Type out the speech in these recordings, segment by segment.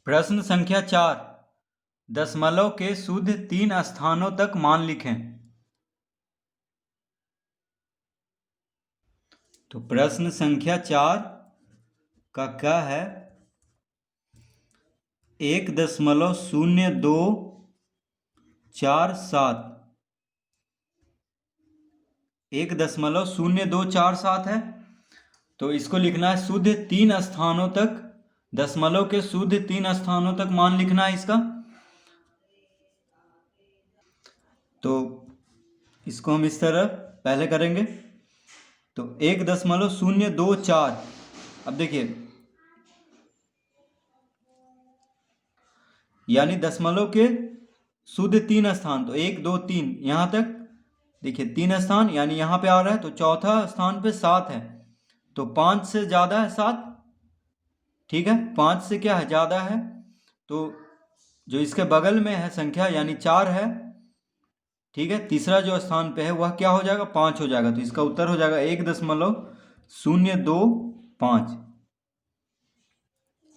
प्रश्न संख्या 4, दशमलव के शुद्ध 3 स्थानों तक मान लिखें। तो प्रश्न संख्या 4 का क्या है, 1.0247 1.0247 है। तो इसको लिखना है शुद्ध 3 स्थानों तक, दशमलव के शुद्ध 3 स्थानों तक मान लिखना है इसका। तो इसको हम इस तरह पहले करेंगे। तो 1.024, अब देखिए यानी दशमलव के शुद्ध 3 स्थान, तो 1 2 3 यहाँ तक देखिए 3 स्थान, यानी यहाँ पे आ रहा है। तो चौथा स्थान पे 7 है, तो 5 से ज़्यादा है 7, ठीक है, 5 से क्या है, ज़्यादा है। तो जो इसके बगल में है संख्या यानी 4 है, ठीक है, तीसरा जो स्थान पे है वह क्या हो जाएगा, 5 हो जाएगा। तो इसका उत्तर हो जाएगा 1.025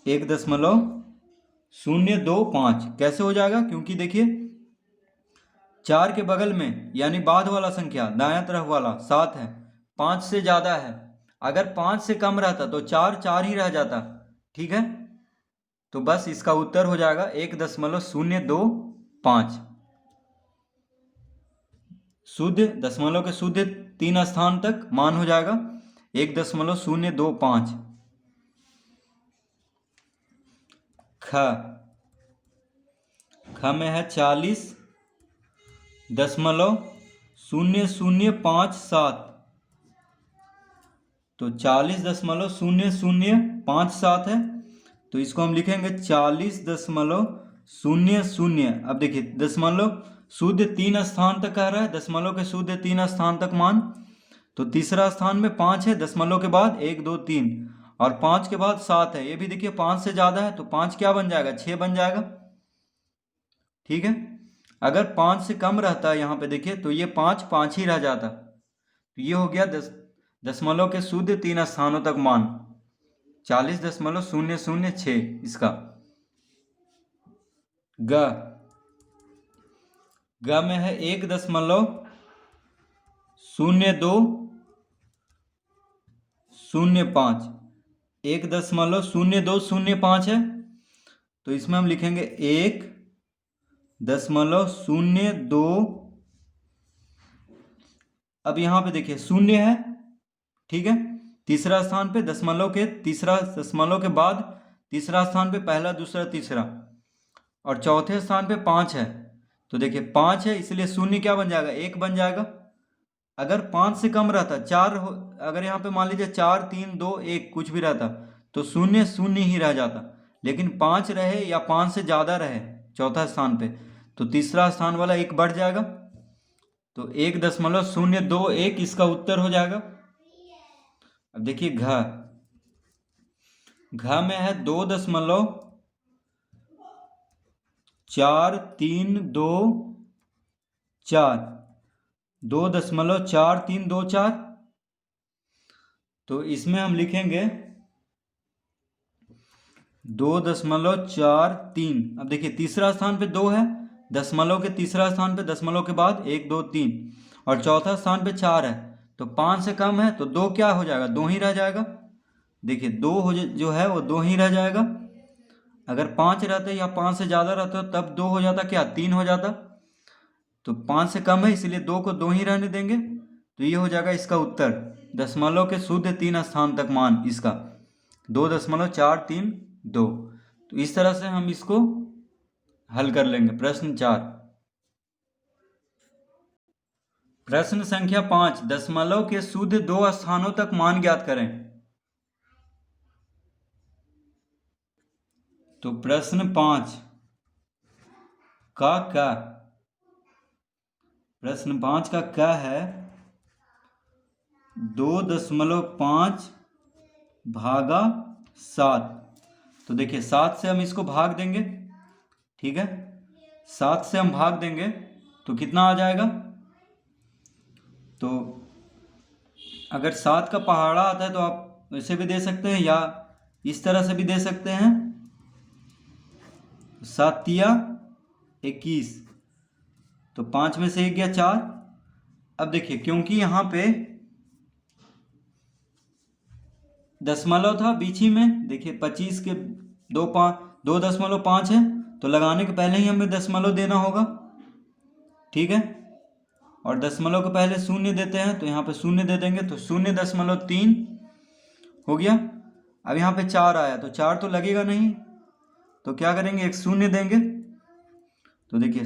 1.025। कैसे हो जाएगा, क्योंकि देखिए 4 के बगल में यानी बाद वाला संख्या दायां तरफ वाला 7 है, 5 से ज़्यादा है। अगर 5 से कम रहता तो 4 4 ही रह जाता, ठीक है। तो बस इसका उत्तर हो जाएगा 1.025। शुद्ध दशमलव के शुद्ध 3 स्थान तक मान हो जाएगा 1.025। ख में है 40.0057। तो 40.0057 है, तो इसको हम लिखेंगे 40.00। अब देखिए दशमलव शुद्ध 3 स्थान तक कह रहा है, दशमलव के शुद्ध 3 स्थान तक मान। तो तीसरा स्थान में 5 है, दशमलव के बाद 1 2 3, और 5 के बाद 7 है। ये भी देखिए 5 से ज़्यादा है, तो 5 क्या बन जाएगा, 6 बन जाएगा, ठीक है। अगर 5 से कम रहता है यहाँ पे देखिए, तो ये 5 5 ही रह जाता। तो ये हो गया दशमलव के शुद्ध 3 स्थानों तक मान 40.006 इसका। ग में है 1.0205 1.0205 है। तो इसमें हम लिखेंगे 1.02। अब यहाँ पे देखिए शून्य है, ठीक है, तीसरा स्थान पे दशमलव के तीसरा दशमलव के बाद तीसरा स्थान पे पहला दूसरा तीसरा, और चौथे स्थान पे 5 है। तो देखिए 5 है, इसलिए शून्य क्या बन जाएगा, 1 बन जाएगा। अगर 5 से कम रहता, 4 अगर यहाँ पे मान लीजिए 4 3 2 1 कुछ भी रहता, तो शून्य शून्य ही रह जाता। लेकिन 5 रहे या 5 से ज़्यादा रहे चौथा स्थान पे, तो तीसरा स्थान वाला 1 बढ़ जाएगा। तो 1.021 इसका उत्तर हो जाएगा। अब देखिए घ में है 2.4324 2.4324। तो इसमें हम लिखेंगे 2.43। अब देखिए तीसरा स्थान पे 2 है, दशमलव के तीसरा स्थान पे दशमलव के बाद 1 2 3, और चौथा स्थान पे 4 है। तो 5 से कम है, तो 2 क्या हो जाएगा, 2 ही रह जाएगा। देखिए 2 जो है वो 2 ही रह जाएगा। अगर 5 रहते या 5 से ज़्यादा रहता तब 2 हो जाता, क्या 3 हो जाता। तो 5 से कम है, इसलिए 2 को 2 ही रहने देंगे। तो ये हो जाएगा इसका उत्तर, दशमलव के शुद्ध 3 स्थान तक मान इसका 2.432। तो इस तरह से हम इसको हल कर लेंगे। प्रश्न 4। प्रश्न संख्या 5, दशमलव के शुद्ध 2 स्थानों तक मान ज्ञात करें। तो प्रश्न 5 का क्या, प्रश्न 5 का क्या है, 2.5 भागा 7। तो देखिए 7 से हम इसको भाग देंगे, ठीक है, 7 से हम भाग देंगे तो कितना आ जाएगा। तो अगर 7 का पहाड़ा आता है तो आप वैसे भी दे सकते हैं या इस तरह से भी दे सकते हैं। 7 तिया 21, तो 5 में से 1 गया 4। अब देखिए क्योंकि यहाँ पे दशमलव था बीच ही में, देखिए 25 के 2.5 है, तो लगाने के पहले ही हमें दशमलव देना होगा, ठीक है। और दशमलव के पहले शून्य देते हैं, तो यहाँ पे शून्य दे देंगे, तो 0.3 हो गया। अब यहाँ पे 4 आया, तो 4 तो लगेगा नहीं, तो क्या करेंगे, एक शून्य देंगे। तो देखिए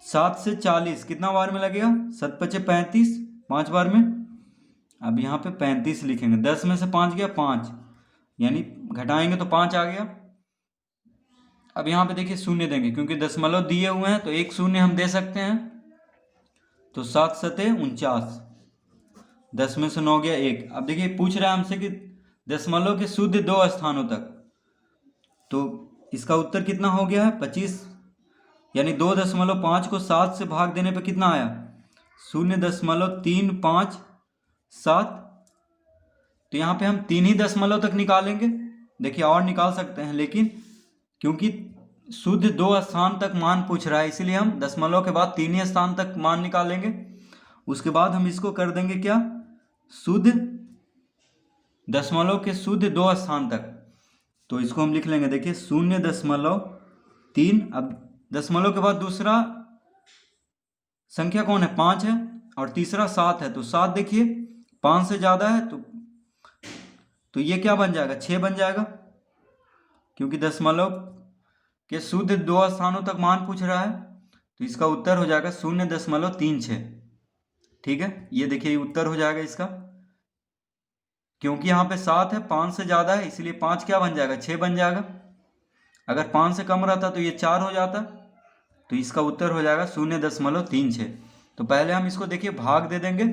7 से 40 कितना बार में लगेगा, 7 पचे 35, 5 बार में। अब यहाँ पे 35 लिखेंगे, 10 में से 5 गया 5, यानी घटाएंगे तो 5 आ गया। अब यहाँ पे देखिए शून्य देंगे, क्योंकि दशमलव दिए हुए हैं तो एक शून्य हम दे सकते हैं, तो 7 सते 49, 10 में से 9 गया 1। अब देखिए पूछ रहा है हमसे कि दशमलव के शुद्ध 2 स्थानों तक, तो इसका उत्तर कितना हो गया है 25, यानी 2.5 को 7 से भाग देने पे कितना आया, 0.357। तो यहाँ पे हम 3 ही दशमलव तक निकालेंगे, देखिए और निकाल सकते हैं, लेकिन क्योंकि शुद्ध 2 स्थान तक मान पूछ रहा है, इसीलिए हम दशमलव के बाद 3 ही स्थान तक मान निकालेंगे। उसके बाद हम इसको कर देंगे क्या, शुद्ध दशमलव के शुद्ध 2 स्थान तक, तो इसको हम लिख लेंगे, देखिए 0.3। अब दशमलव के बाद दूसरा संख्या कौन है, 5 है, और तीसरा 7 है, तो 7 देखिए 5 से ज़्यादा है, तो ये क्या बन जाएगा, 6 बन जाएगा, क्योंकि दशमलव के शुद्ध 2 स्थानों तक मान पूछ रहा है, तो इसका उत्तर हो जाएगा 0.36, ठीक है। ये देखिए उत्तर हो जाएगा इसका, क्योंकि यहाँ पे 7 है, 5 से ज़्यादा है, इसलिए 5 क्या बन जाएगा, 6 बन जाएगा। अगर 5 से कम रहता तो ये 4 हो जाता, तो इसका उत्तर हो जाएगा 0.36। तो पहले हम इसको देखिए भाग दे देंगे,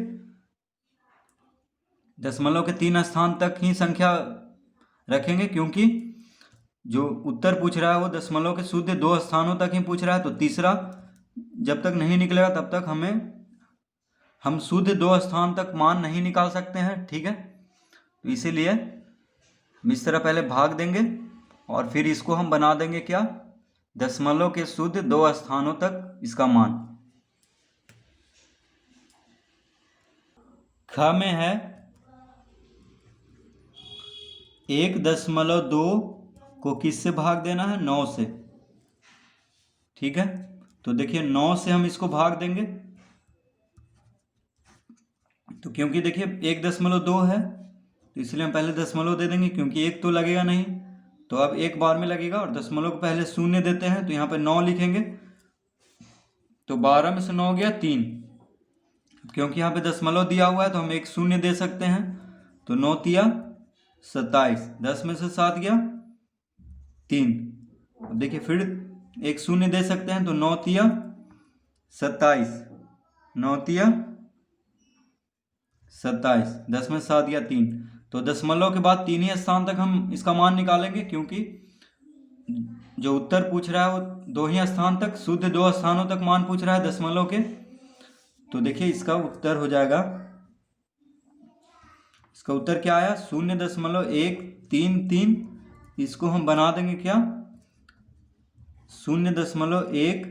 दशमलव के 3 स्थान तक ही संख्या रखेंगे, क्योंकि जो उत्तर पूछ रहा है वो दशमलव के शुद्ध 2 स्थानों तक ही पूछ रहा है, तो तीसरा जब तक नहीं निकलेगा तब तक हम शुद्ध 2 स्थान तक मान नहीं निकाल सकते हैं, ठीक है। तो इसीलिए हम इस तरह पहले भाग देंगे और फिर इसको हम बना देंगे क्या, दशमलव के शुद्ध 2 स्थानों तक इसका मान। ख में है 1.2 को किससे भाग देना है, 9 से, ठीक है। तो देखिए 9 से हम इसको भाग देंगे, तो क्योंकि देखिए 1.2 है, तो इसलिए हम पहले दशमलव दे देंगे, क्योंकि 1 तो लगेगा नहीं, तो अब 1 बार में लगेगा, और दशमलव को पहले शून्य देते हैं, तो यहाँ पे 9 लिखेंगे, तो 12 में से 9 गया 3, क्योंकि यहाँ पे दशमलव दिया हुआ है तो हम एक शून्य दे सकते हैं, तो 9 तिया 27, 10 में से 7 गया 3। अब देखिए फिर एक शून्य दे सकते हैं, तो 9 तिया 27, 9 तिया 27, 10 में 7 गया 3। तो दशमलव के बाद 3 ही स्थान तक हम इसका मान निकालेंगे, क्योंकि जो उत्तर पूछ रहा है वो 2 ही स्थान तक, शुद्ध 2 स्थानों तक मान पूछ रहा है दशमलव के। तो देखिए इसका उत्तर हो जाएगा, इसका उत्तर क्या आया, 0.133। इसको हम बना देंगे क्या, 0.1।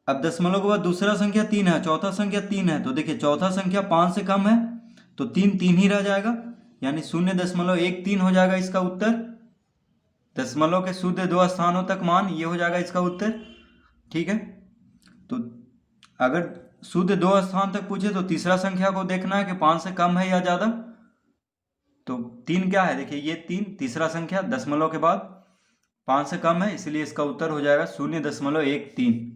अब दशमलव के बाद दूसरा संख्या 3 है, चौथा संख्या 3 है, तो देखिए चौथा संख्या 5 से कम है, तो 3 3 ही रह जाएगा, यानी 0.13 हो जाएगा इसका उत्तर। दशमलव के शुद्ध 2 स्थानों तक मान, ये हो जाएगा इसका उत्तर, ठीक है। तो अगर शुद्ध 2 स्थान तक पूछे तो तीसरा संख्या को देखना है कि 5 से कम है या ज़्यादा, तो 3 क्या है, देखिए ये 3 तीसरा संख्या दशमलव के बाद 5 से कम है, इसलिए इसका उत्तर हो जाएगा 0.13।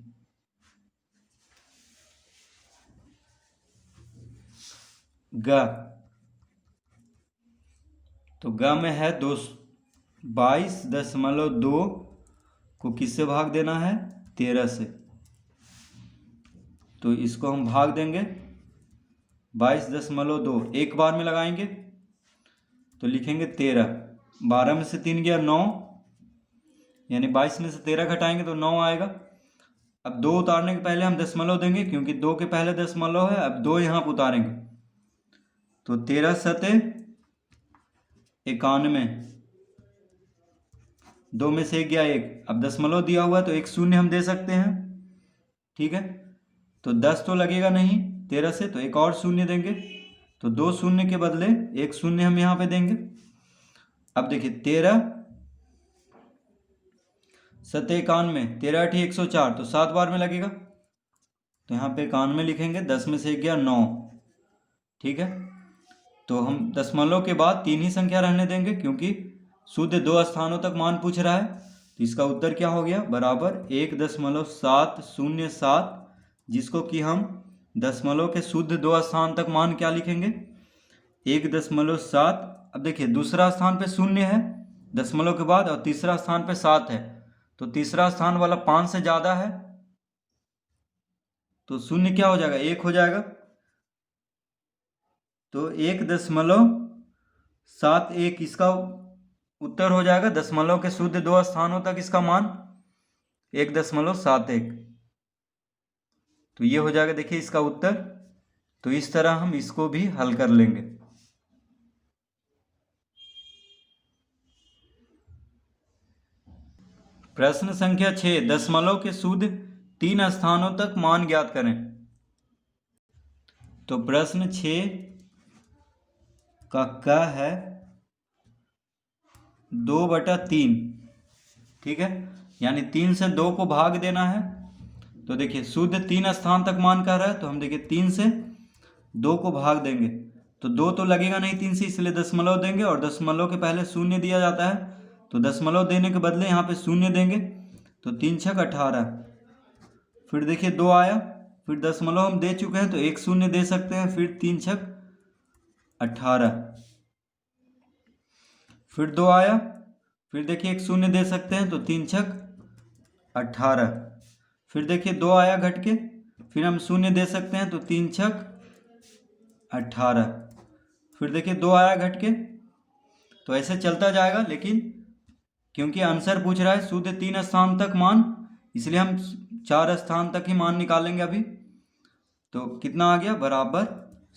ग, तो ग में है 22.2 को किससे भाग देना है, 13 से, तो इसको हम भाग देंगे 22.2, एक बार में लगाएंगे, तो लिखेंगे 13, 12 में से 3 गया 9, यानी 22 में से 13 घटाएंगे तो 9 आएगा। अब 2 उतारने के पहले हम दशमलव देंगे, क्योंकि 2 के पहले दशमलव है, अब 2 यहाँ पर उतारेंगे, तो 13 सते 91, 2 में से 1 गया 1। अब दशमलव दिया हुआ है तो एक शून्य हम दे सकते हैं, ठीक है। तो 10 तो लगेगा नहीं 13 से, तो एक और शून्य देंगे। तो 2 शून्य के बदले 1 शून्य हम यहाँ पे देंगे। अब देखिए 13 7 91, 13 8 104, तो 7 बार में लगेगा। तो यहाँ पे 91 लिखेंगे, 10 में से 1 गया 9, ठीक है। तो हम दशमलव के बाद 3 ही संख्या रहने देंगे क्योंकि शुद्ध 2 स्थानों तक मान पूछ रहा है। तो इसका उत्तर क्या हो गया, बराबर 1.707, जिसको कि हम दशमलव के शुद्ध 2 स्थान तक मान क्या लिखेंगे, 1.7। अब देखिए दूसरा स्थान पे शून्य है दशमलव के बाद और तीसरा स्थान पे 7 है, तो तीसरा स्थान वाला 5 से ज़्यादा है, तो शून्य क्या हो जाएगा, 1 हो जाएगा। तो 1.71 इसका उत्तर हो जाएगा। दशमलव के शुद्ध 2 स्थानों तक इसका मान 1.71। तो ये हो जाएगा देखिए इसका उत्तर। तो इस तरह हम इसको भी हल कर लेंगे। प्रश्न संख्या 6, दशमलव के शुद्ध 3 स्थानों तक मान ज्ञात करें। तो प्रश्न 6 का क है 2/3, ठीक है, यानी 3 से 2 को भाग देना है। तो देखिए शुद्ध 3 स्थान तक मान कह रहा है, तो हम देखिए 3 से 2 को भाग देंगे तो 2 तो लगेगा नहीं 3 से, इसलिए दशमलव देंगे और दशमलव के पहले शून्य दिया जाता है, तो दशमलव देने के बदले यहाँ पे शून्य देंगे। तो 3 छक 18। फिर देखिए 2 आया, फिर दशमलव हम दे चुके हैं तो एक शून्य दे सकते हैं, फिर 3 छक 18। फिर 2 आया, फिर देखिए एक शून्य दे सकते हैं तो 3 छक 18। फिर देखिए 2 आया घट के, फिर हम शून्य दे सकते हैं तो 3 छक 18। फिर देखिए 2 आया घट के, तो ऐसे चलता जाएगा, लेकिन क्योंकि आंसर पूछ रहा है शुद्ध 3 स्थान तक मान, इसलिए हम 4 स्थान तक ही मान निकालेंगे अभी। तो कितना आ गया, बराबर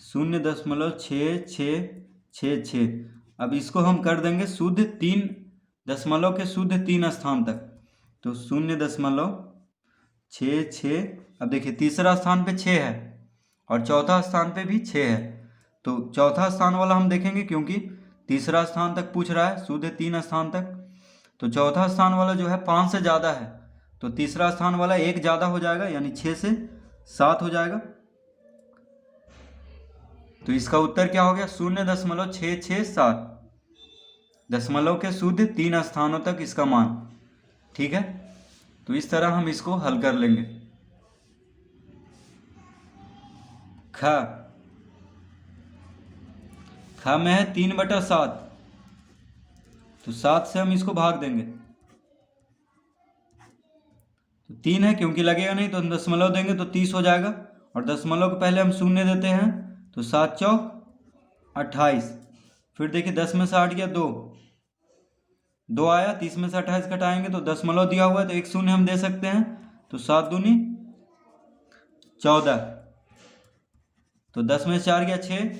0.6666। अब इसको हम कर देंगे शुद्ध 3 दशमलव के शुद्ध 3 स्थान तक, तो 0.66। अब देखिए तीसरा स्थान पे 6 है और चौथा स्थान पे भी 6 है, तो चौथा स्थान वाला हम देखेंगे क्योंकि तीसरा स्थान तक पूछ रहा है शुद्ध 3 स्थान तक। तो चौथा स्थान वाला जो है 5 से ज़्यादा है, तो तीसरा स्थान वाला 1 ज़्यादा हो जाएगा, यानी 6 से 7 हो जाएगा। तो इसका उत्तर क्या हो गया, 0.667, दशमलव के शुद्ध 3 स्थानों तक इसका मान, ठीक है। तो इस तरह हम इसको हल कर लेंगे। ख में है 3/7, तो 7 से हम इसको भाग देंगे, तो 3 है क्योंकि लगेगा नहीं तो हम दशमलव देंगे तो 30 हो जाएगा, और दशमलव के पहले हम शून्य देते हैं तो 7 चौक 28। फिर देखिए 10 में से 8 गया 2, 2 आया, 30 में से 28 घटाएंगे तो दशमलव दिया हुआ है तो एक शून्य हम दे सकते हैं, तो 7 दूनी 14। तो 10 में से 4 गया 6।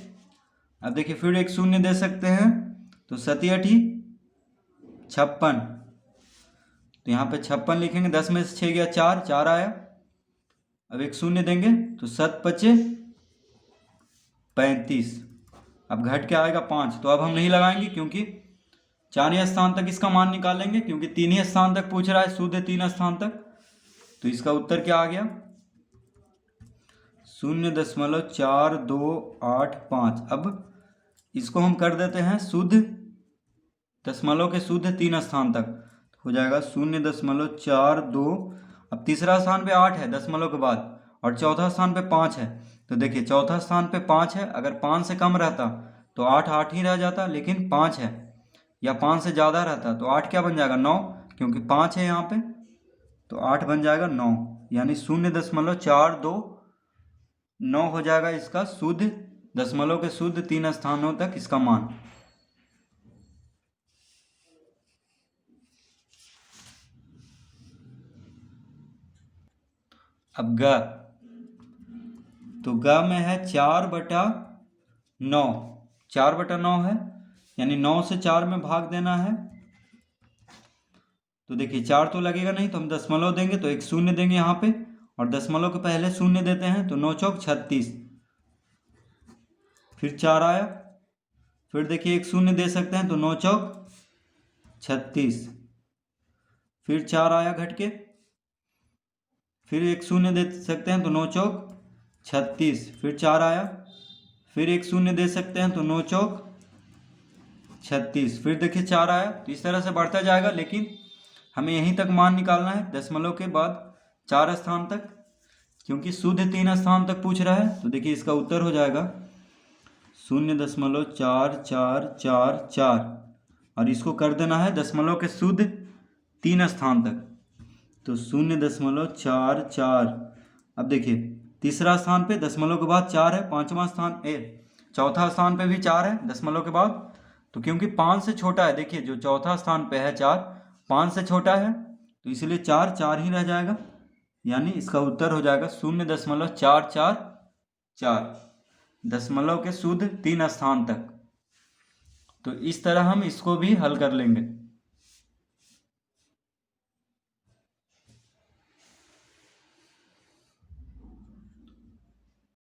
अब देखिए फिर एक शून्य दे सकते हैं, तो 7 8 56। तो यहाँ पे 56 लिखेंगे, 10 में से 6 गया 4, 4 आया। अब एक शून्य देंगे तो 7 5 35। अब घट के आएगा 5, तो अब हम नहीं लगाएंगे क्योंकि 4 ही स्थान तक इसका मान निकालेंगे, क्योंकि 3 ही स्थान तक पूछ रहा है शुद्ध 3 स्थान तक। तो इसका उत्तर क्या आ गया, 0.4285। अब इसको हम कर देते हैं शुद्ध दशमलव के शुद्ध 3 स्थान तक, हो जाएगा 0.42। अब तीसरा स्थान पे 8 है दशमलव के बाद और चौथा स्थान पे 5 है, तो देखिए चौथा स्थान पे 5 है, अगर 5 से कम रहता तो 8 8 ही रह जाता, लेकिन 5 है, या 5 से ज़्यादा रहता तो 8 क्या बन जाएगा 9, क्योंकि 5 है यहाँ पे, तो 8 बन जाएगा 9, यानी 0.429 हो जाएगा इसका शुद्ध दशमलव के शुद्ध 3 स्थानों तक इसका मान। अब ग, तो ग में है 4/9, 4/9 है, यानी 9 से 4 में भाग देना है। तो देखिए 4 तो लगेगा नहीं, तो हम दशमलव देंगे तो एक शून्य देंगे यहाँ पे, और दशमलव के पहले शून्य देते हैं तो 9 चौक 36, फिर 4 आया, फिर देखिए एक शून्य दे सकते हैं तो 9 चौक 36, फिर 4 आया घट के, फिर एक शून्य दे सकते हैं तो 9 चौक 36, फिर 4 आया, फिर एक शून्य दे सकते हैं तो 9 चौक 36, फिर देखिए 4 आया। तो इस तरह से बढ़ता जाएगा, लेकिन हमें यहीं तक मान निकालना है, दशमलव के बाद 4 स्थान तक, क्योंकि शुद्ध 3 स्थान तक पूछ रहा है। तो देखिए इसका उत्तर हो जाएगा 0.4444, और इसको कर देना है दशमलव के शुद्ध 3 स्थान तक, तो 0.44। अब देखिए तीसरा स्थान पे दशमलव के बाद 4 है, पांचवा स्थान चौथा स्थान पे भी 4 है दशमलव के बाद, तो क्योंकि 5 से छोटा है, देखिए जो चौथा स्थान पे है 4 5 से छोटा है, तो इसलिए 4 4 ही रह जाएगा, यानी इसका उत्तर हो जाएगा 0.444, दशमलव के शुद्ध 3 स्थान तक। तो इस तरह हम इसको भी हल कर लेंगे।